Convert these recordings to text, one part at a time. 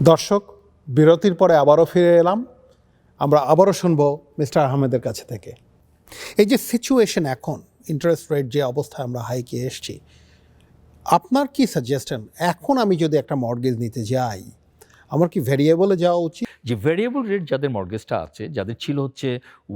দর্শক, বিরতির পরে আবারও ফিরে এলাম। আমরা আবারও শুনবো মিস্টার আহমেদের কাছে থেকে এই যে সিচুয়েশন, এখন ইন্টারেস্ট রেট যে অবস্থায় আমরা হাইকে এসছি, আপনার কি সাজেশন? এখন আমি যদি একটা মর্টগেজ নিতে যাই, আমার কি ভেরিয়েবলে যাওয়া উচিত? যে ভেরিয়েবল রেট যাদের মর্গেজটা আছে, যাদের ছিল হচ্ছে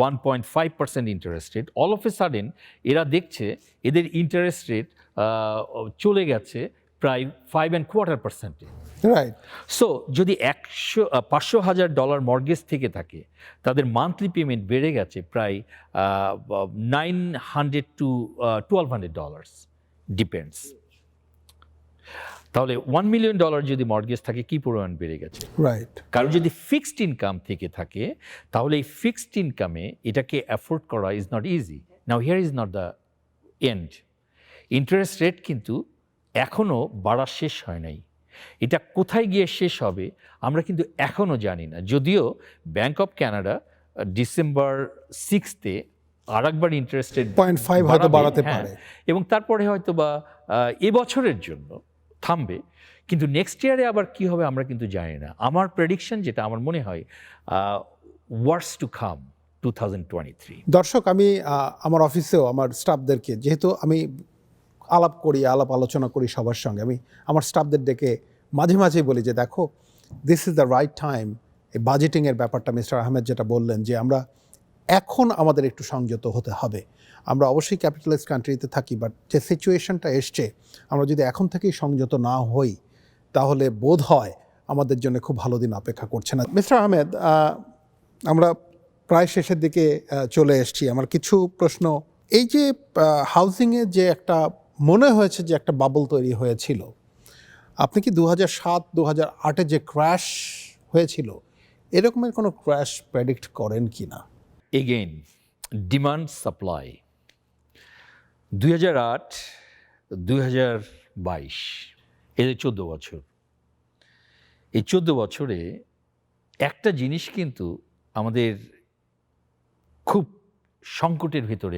1.5% interest rate, all of a sudden এরা দেখছে এদের ইন্টারেস্ট রেট চলে গেছে প্রায় 5.25%। রাইট। সো যদি $500,000 মর্গেজ থেকে থাকে, তাদের মান্থলি পেমেন্ট বেড়ে গেছে প্রায় $900 to $1,200, ডিপেন্ডস। তাহলে $1 মিলিয়ন যদি মর্গেজ থাকে, কি পরিমাণ বেড়ে গেছে? রাইট। কারণ যদি ফিক্সড ইনকাম থেকে থাকে, তাহলে এই ফিক্সড ইনকামে এটাকে অ্যাফোর্ড করা is not easy. Now here is not the end. Interest rate কিন্তু এখনও বাড়া শেষ হয় নাই। এটা কোথায় গিয়ে শেষ হবে আমরা কিন্তু এখনও জানি না। যদিও ব্যাংক অফ কানাডা ডিসেম্বর 6-তে আর একবার ইন্টারেস্ট রেট 0.5 হয়তো বাড়াতে পারে, এবং তারপরে হয়তো বা এবছরের জন্য থামবে। কিন্তু নেক্সট ইয়ারে আবার কি হবে আমরা কিন্তু জানি না। আমার প্রেডিকশন যেটা, আমার মনে হয় ওয়ার্স টু কাম 2023। দর্শক, আমি আমার অফিসেও আমার স্টাফদেরকে, যেহেতু আমি আলাপ আলোচনা করি সবার সঙ্গে, আমি আমার স্টাফদের ডেকে মাঝে মাঝেই বলি যে দেখো, this is the right time. এই বাজেটিংয়ের ব্যাপারটা মিস্টার আহমেদ যেটা বললেন, যে আমরা এখন আমাদের একটু সংযত হতে হবে। আমরা অবশ্যই ক্যাপিটালিস্ট কান্ট্রিতে থাকি, বাট যে সিচুয়েশনটা এসছে, আমরা যদি এখন থেকেই সংযত না হই, তাহলে বোধ হয় আমাদের জন্য খুব ভালো দিন অপেক্ষা করছে না। মিস্টার আহমেদ, আমরা প্রায় শেষের দিকে চলে এসেছি। আমার কিছু প্রশ্ন, এই যে হাউজিংয়ে যে একটা মনে হয়েছে যে একটা বাবল তৈরি হয়েছিল, আপনি কি 2007-2008-এ যে ক্র্যাশ হয়েছিল, এরকমের কোনো ক্র্যাশ প্রেডিক্ট করেন কি না? এগেইন ডিমান্ড সাপ্লাই 2008-2022 এদের 14 বছর। এই 14 বছরে একটা জিনিস কিন্তু আমাদের খুব সংকটের ভিতরে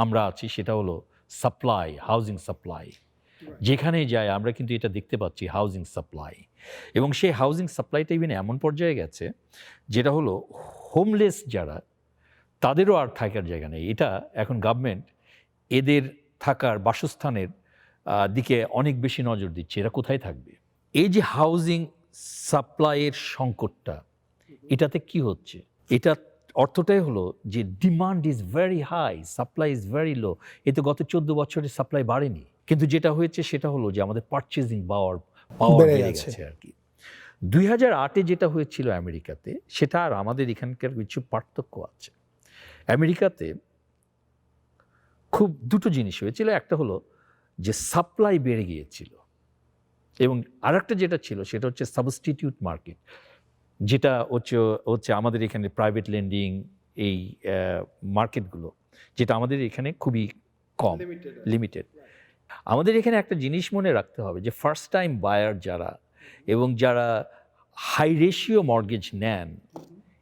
আমরা আছি, সেটা হলো সাপ্লাই, হাউজিং সাপ্লাই। যেখানে যায় আমরা কিন্তু এটা দেখতে পাচ্ছি, হাউজিং সাপ্লাই। এবং সেই হাউজিং সাপ্লাইটা ইভেন এমন পর্যায়ে গেছে যেটা হলো হোমলেস যারা, তাদেরও আর থাকার জায়গা নেই। এটা এখন গভর্নমেন্ট এদের থাকার বাসস্থানের দিকে অনেক বেশি নজর দিচ্ছে। এরা কোথায় থাকবে? এই যে হাউজিং সাপ্লাইয়ের সংকটটা, এটাতে কি হচ্ছে? এটা অর্থটাই হলো যে demand is very high, supply is very low. এতে গত 14 বছরে সাপ্লাই বাড়েনি, কিন্তু যেটা হয়েছে সেটা হলো যে আমাদের পারচেজিং পাওয়ার বেড়ে গেছে আর কি। 2008-এ যেটা হয়েছিল আমেরিকাতে, সেটা আর আমাদের এখানকার কিছু পার্থক্য আছে। আমেরিকাতে খুব দুটো জিনিস হয়েছিল। একটা হলো যে সাপ্লাই বেড়ে গিয়েছিল, এবং আরেকটা যেটা ছিল সেটা হচ্ছে সাবস্টিটিউট মার্কেট, যেটা হচ্ছে আমাদের এখানে প্রাইভেট লেন্ডিং, এই মার্কেটগুলো, যেটা আমাদের এখানে খুবই কম, লিমিটেড। আমাদের এখানে একটা জিনিস মনে রাখতে হবে যে ফার্স্ট টাইম বায়ার যারা এবং যারা হাই রেশিও মর্গেজ নেন,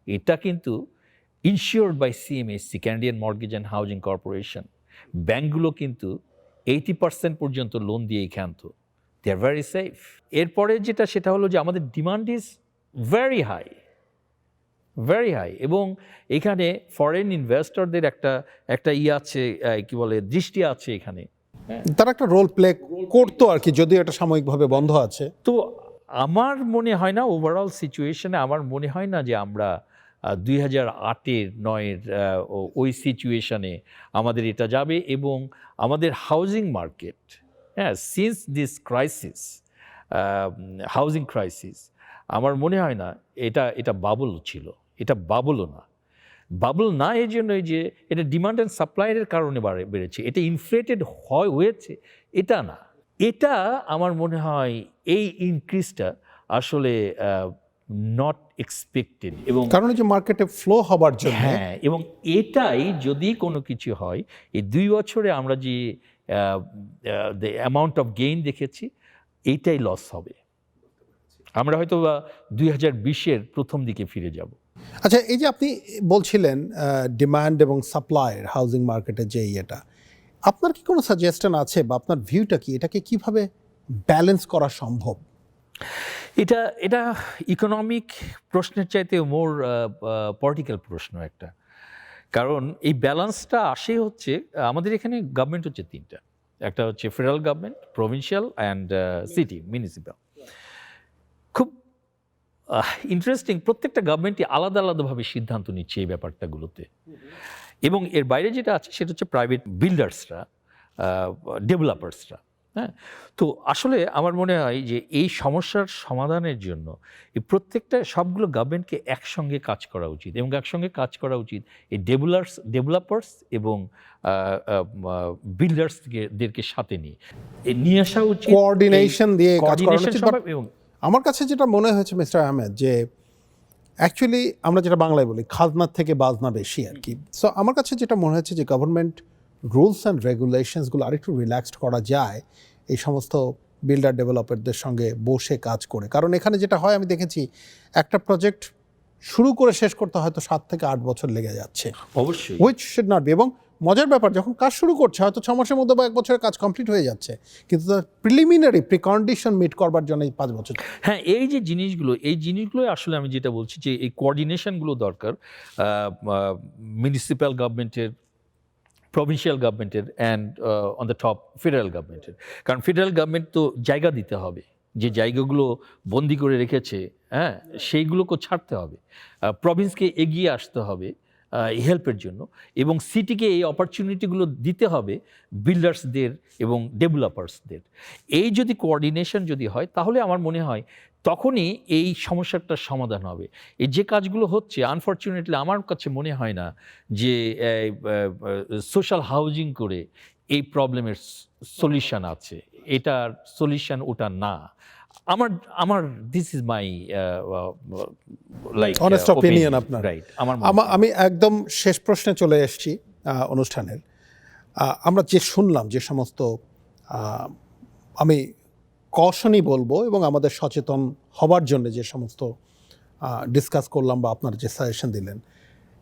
এটা কিন্তু insured by CMSC, Canadian Mortgage and Housing Corporation. ব্যাঙ্কগুলো কিন্তু 80% পর্যন্ত লোন দিয়েই ক্ষান্ত। They are very safe. এরপরে যেটা, সেটা হলো যে আমাদের demand is very high, very high. এবং এখানে ফরেন ইনভেস্টরদের একটা আছে, কি বলে, দৃষ্টি আছে এখানে। তারা একটা রোল প্লে করতো আর কি, যদিও এটা সাময়িকভাবে বন্ধ আছে। তো আমার মনে হয় না, ওভারঅল সিচুয়েশনে আমার মনে হয় না যে আমরা 2008-9-এর ওই সিচুয়েশনে আমাদের এটা যাবে। এবং আমাদের housing market, since this crisis, housing crisis, আমার মনে হয় না এটা বাবল ছিল। এটা বাবলও না। বাবল না এই জন্যই যে এটা ডিমান্ড অ্যান্ড সাপ্লাইয়ের কারণে বেড়েছে। এটা ইনফ্লেটেড হয়েছে, এটা না। এটা আমার মনে হয় এই ইনক্রিজটা আসলে নট এক্সপেক্টেড, এবং কারণ যে মার্কেটে ফ্লো হবার জন্য। হ্যাঁ, এবং এটাই যদি কোনো কিছু হয়, এই 2 বছরে আমরা যে দ্য অ্যামাউন্ট অফ গেইন দেখেছি, এইটাই লস হবে। আমরা হয়তো 2020-এর প্রথম দিকে ফিরে যাব। আচ্ছা, এই যে আপনি বলছিলেন ডিমান্ড এবং সাপ্লাইয়ের হাউজিং মার্কেটে যে এটা, আপনার কি কোনো সাজেশন আছে বা আপনার ভিউটা কি, এটাকে কিভাবে ব্যালেন্স করা সম্ভব? এটা এটা ইকোনমিক প্রশ্নের চাইতে মোর পলিটিক্যাল প্রশ্ন একটা, কারণ এই ব্যালেন্সটা আসে হচ্ছে আমাদের এখানে গভর্নমেন্ট হচ্ছে তিনটা, একটা হচ্ছে federal government, provincial and city municipal. খুব ইন্টারেস্টিং, প্রত্যেকটা গভর্নমেন্টই আলাদা আলাদাভাবে সিদ্ধান্ত নিচ্ছে এই ব্যাপারটাগুলোতে, এবং এর বাইরে যেটা আছে সেটা হচ্ছে প্রাইভেট বিল্ডার্সরা, ডেভেলপার্সরা। হ্যাঁ, তো আসলে আমার মনে হয় যে এই সমস্যার সমাধানের জন্য এই প্রত্যেকটা সবগুলো গভর্নমেন্টকে একসঙ্গে কাজ করা উচিত, এবং একসঙ্গে কাজ করা উচিত এই ডেভেলপার্স এবং বিল্ডার্সদেরকে সাথে নিয়ে আসা উচিত, কোঅর্ডিনেশন দিয়ে কাজ করা coordination উচিত। সম্ভব। এবং আমার কাছে যেটা মনে হয়েছে মিস্টার আহমেদ, যে অ্যাকচুয়ালি আমরা যেটা বাংলায় বলি খাজনার থেকে বাজনা বেশি আর কি। সো আমার কাছে যেটা মনে হচ্ছে যে গভর্নমেন্ট রুলস অ্যান্ড রেগুলেশনসগুলো আরেকটু রিল্যাক্সড করা যায় এই সমস্ত বিল্ডার ডেভেলপারদের সঙ্গে বসে কাজ করে। কারণ এখানে যেটা হয় আমি দেখেছি একটা প্রজেক্ট শুরু করে শেষ করতে হয়তো 7 থেকে 8 বছর লেগে যাচ্ছে, অবশ্যই হুইচ শুড নট বি। এবং মজার ব্যাপার, যখন কাজ শুরু করছে হয়তো 6 মাসের মধ্যে বা 1 বছরের কাজ কমপ্লিট হয়ে যাচ্ছে, কিন্তু তার প্রিলিমিনারি প্রিকন্ডিশন মিট করবার জন্য 5 বছর। হ্যাঁ, এই জিনিসগুলো আসলে আমি যেটা বলছি যে এই কোঅর্ডিনেশনগুলো দরকার মিউনিসিপ্যাল গভর্নমেন্টের, প্রভিন্সিয়াল গভর্নমেন্টের and on the top federal গভর্নমেন্টের। কারণ ফেডারেল গভর্নমেন্ট তো জায়গা দিতে হবে, যে জায়গাগুলো বন্দি করে রেখেছে, হ্যাঁ, সেইগুলোকে ছাড়তে হবে, প্রভিন্সকে এগিয়ে আসতে হবে হেল্পের জন্য, এবং সিটিকে এই অপরচুনিটিগুলো দিতে হবে বিল্ডার্সদের এবং ডেভেলপার্সদের। এই যদি কোঅর্ডিনেশন যদি হয় তাহলে আমার মনে হয় তখনই এই সমস্যাটার সমাধান হবে। এই যে কাজগুলো হচ্ছে আনফর্চুনেটলি আমার কাছে মনে হয় না যে সোশ্যাল হাউজিং করে এই প্রবলেমের সলিউশন আছে, এটার সলিউশন ওটা না। আমার this is my like honest opinion আপনার। রাইট। আমার আমি একদম শেষ প্রশ্নে চলে এসেছি অনুষ্ঠানের। আমরা যে শুনলাম যে সমস্ত আমি কশনই বলবো এবং আমাদের সচেতন হবার জন্য যে সমস্ত ডিসকাস করলাম বা আপনার যে সাজেশন দিলেন,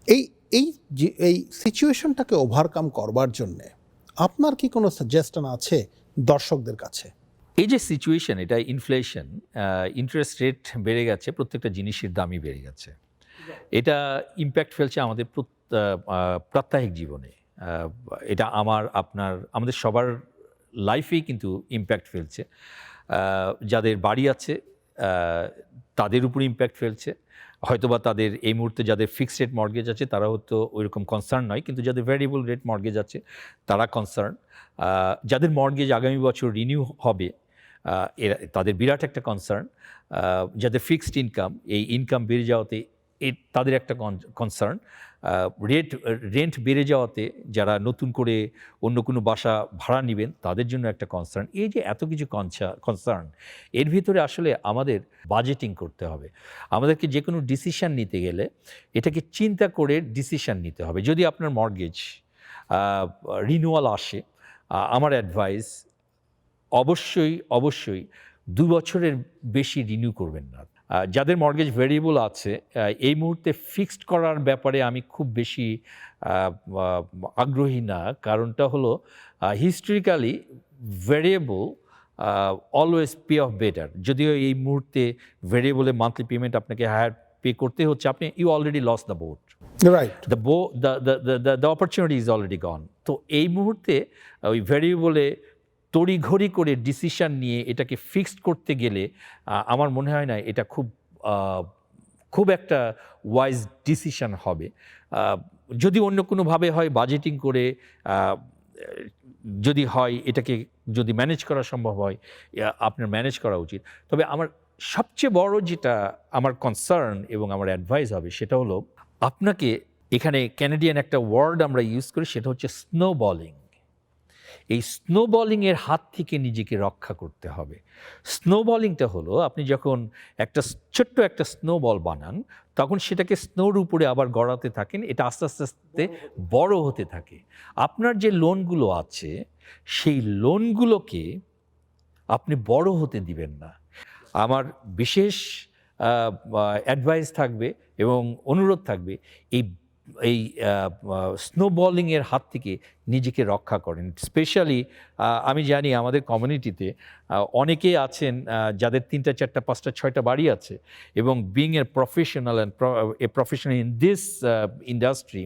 এই এই যে এই সিচুয়েশনটাকে ওভারকাম করবার জন্যে আপনার কি কোনো সাজেশন আছে দর্শকদের কাছে? এই যে সিচুয়েশন, এটা ইনফ্লেশন, ইন্টারেস্ট রেট বেড়ে গেছে, প্রত্যেকটা জিনিসের দামই বেড়ে গেছে, এটা ইম্প্যাক্ট ফেলছে আমাদের প্রাত্যহিক জীবনে। এটা আমাদের সবার লাইফেই কিন্তু ইম্প্যাক্ট ফেলছে। যাদের বাড়ি আছে তাদের উপর ইম্প্যাক্ট ফেলছে, হয়তোবা তাদের এই মুহূর্তে যাদের ফিক্সড রেট মর্গেজ আছে তারা হয়তো ওইরকম কনসার্ন নয়, কিন্তু যাদের ভ্যারিয়েবল রেট মর্গেজ আছে তারা কনসার্ন। যাদের মর্গেজ আগামী বছর রিনিউ হবে তাদের বিরাট একটা কনসার্ন। যাদের ফিক্সড ইনকাম, এই ইনকাম বেড়ে যাওয়াতে তাদের একটা কনসার্ন। রেন্ট বেড়ে যাওয়াতে যারা নতুন করে অন্য কোনো বাসা ভাড়া নেবেন তাদের জন্য একটা কনসার্ন। এই যে এত কিছু কনসার্ন, এর ভিতরে আসলে আমাদের বাজেটিং করতে হবে। আমাদেরকে যে কোনো ডিসিশন নিতে গেলে এটাকে চিন্তা করে ডিসিশন নিতে হবে। যদি আপনার মর্গেজ রিনিউয়াল আসে, আমার অ্যাডভাইস অবশ্যই 2 বছরের বেশি রিনিউ করবেন না। যাদের মর্গেজ ভেরিয়েবল আছে এই মুহূর্তে ফিক্সড করার ব্যাপারে আমি খুব বেশি আগ্রহী না। কারণটা হলো historically variable always pay off better. যদিও এই মুহূর্তে ভেরিয়েবলে মান্থলি পেমেন্ট আপনাকে হায়ার পে করতে হচ্ছে, আপনি you already loss the boat, right, the opportunity is already gone. তো এই মুহূর্তে ওই ভেরিয়েবলে তড়িঘড়ি করে ডিসিশন নিয়ে এটাকে ফিক্সড করতে গেলে আমার মনে হয় না এটা খুব একটা ওয়াইজ ডিসিশন হবে। যদি অন্য কোনোভাবে হয়, বাজেটিং করে যদি হয়, এটাকে যদি ম্যানেজ করা সম্ভব হয় আপনার ম্যানেজ করা উচিত। তবে আমার সবচেয়ে বড় যেটা আমার কনসার্ন এবং আমার অ্যাডভাইস হবে সেটা হলো আপনাকে, এখানে ক্যানাডিয়ান একটা ওয়ার্ড আমরা ইউজ করি, সেটা হচ্ছে স্নোবলিং। এই স্নোবলিংয়ের হাত থেকে নিজেকে রক্ষা করতে হবে। স্নোবলিংটা হলো আপনি যখন ছোট্ট একটা স্নোবল বানান তখন সেটাকে স্নোর উপরে আবার গড়াতে থাকেন, এটা আস্তে আস্তে বড় হতে থাকে। আপনার যে লোনগুলো আছে সেই লোনগুলোকে আপনি বড় হতে দিবেন না। আমার বিশেষ অ্যাডভাইস থাকবে এবং অনুরোধ থাকবে, এই এই স্নোবলিংয়ের হাত থেকে নিজেকে রক্ষা করেন। স্পেশালি আমি জানি আমাদের কমিউনিটিতে অনেকেই আছেন যাদের 3টা 4টা 5টা 6টা বাড়ি আছে, এবং being a professional and a professional in this industry,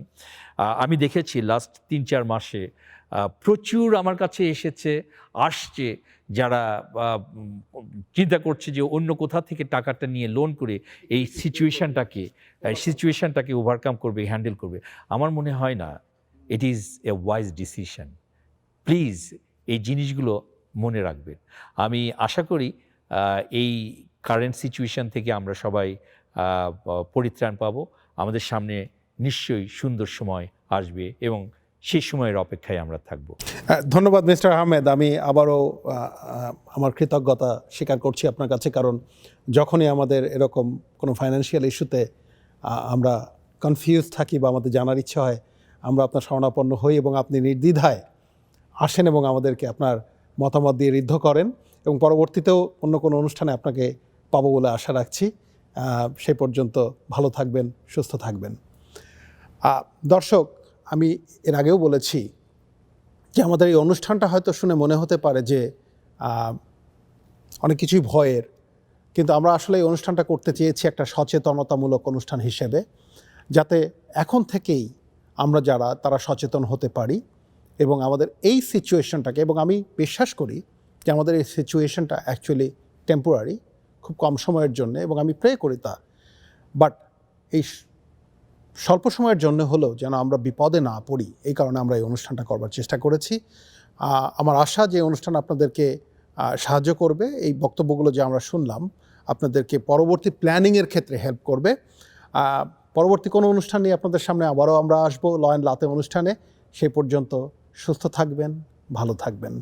আমি দেখেছি লাস্ট 3-4 মাসে প্রচুর আমার কাছে আসছে যারা চিন্তা করছে যে অন্য কোথা থেকে টাকাটা নিয়ে লোন করে এই সিচুয়েশনটাকে ওভারকাম করবে, হ্যান্ডেল করবে। আমার মনে হয় না it is a wise decision. Please এই জিনিসগুলো মনে রাখবেন। আমি আশা করি এই কারেন্ট সিচুয়েশন থেকে আমরা সবাই পরিত্রাণ পাবো। আমাদের সামনে নিশ্চয়ই সুন্দর সময় আসবে এবং সেই সময়ের অপেক্ষায় আমরা থাকব। ধন্যবাদ মিস্টার আহমেদ। আমি আবারও আমার কৃতজ্ঞতা স্বীকার করছি আপনার কাছে, কারণ যখনই আমাদের এরকম কোনো ফাইন্যান্সিয়াল ইস্যুতে আমরা কনফিউজ থাকি বা আমাদের জানার ইচ্ছা হয়, আমরা আপনার শরণাপন্ন হই এবং আপনি নির্দ্বিধায় আসেন এবং আমাদেরকে আপনার মতামত দিয়ে ঋদ্ধ করেন, এবং পরবর্তীতেও অন্য কোনো অনুষ্ঠানে আপনাকে পাবো বলে আশা রাখছি। সেই পর্যন্ত ভালো থাকবেন, সুস্থ থাকবেন। দর্শক, আমি এর আগেও বলেছি যে আমাদের এই অনুষ্ঠানটা হয়তো শুনে মনে হতে পারে যে অনেক কিছুই ভয়ের, কিন্তু আমরা আসলে এই অনুষ্ঠানটা করতে চেয়েছি একটা সচেতনতামূলক অনুষ্ঠান হিসেবে, যাতে এখন থেকেই আমরা তারা সচেতন হতে পারি এবং আমাদের এই সিচুয়েশনটাকে, এবং আমি বিশ্বাস করি যে আমাদের এই সিচুয়েশনটা অ্যাকচুয়ালি টেম্পোরারি, খুব কম সময়ের জন্য, এবং আমি প্রে করি তা, বাট এই স্বল্প সময়ের জন্য হলেও যেন আমরা বিপদে না পড়ি, এই কারণে আমরা এই অনুষ্ঠানটা করবার চেষ্টা করেছি। আমার আশা যে অনুষ্ঠান আপনাদেরকে সাহায্য করবে, এই বক্তব্যগুলো যে আমরা শুনলাম আপনাদেরকে পরবর্তী প্ল্যানিংয়ের ক্ষেত্রে হেল্প করবে। পরবর্তী কোনো অনুষ্ঠান নিয়ে আপনাদের সামনে আবারও আমরা আসবো, ল অ্যান্ড লাতে অনুষ্ঠানে। সেই পর্যন্ত সুস্থ থাকবেন, ভালো থাকবেন।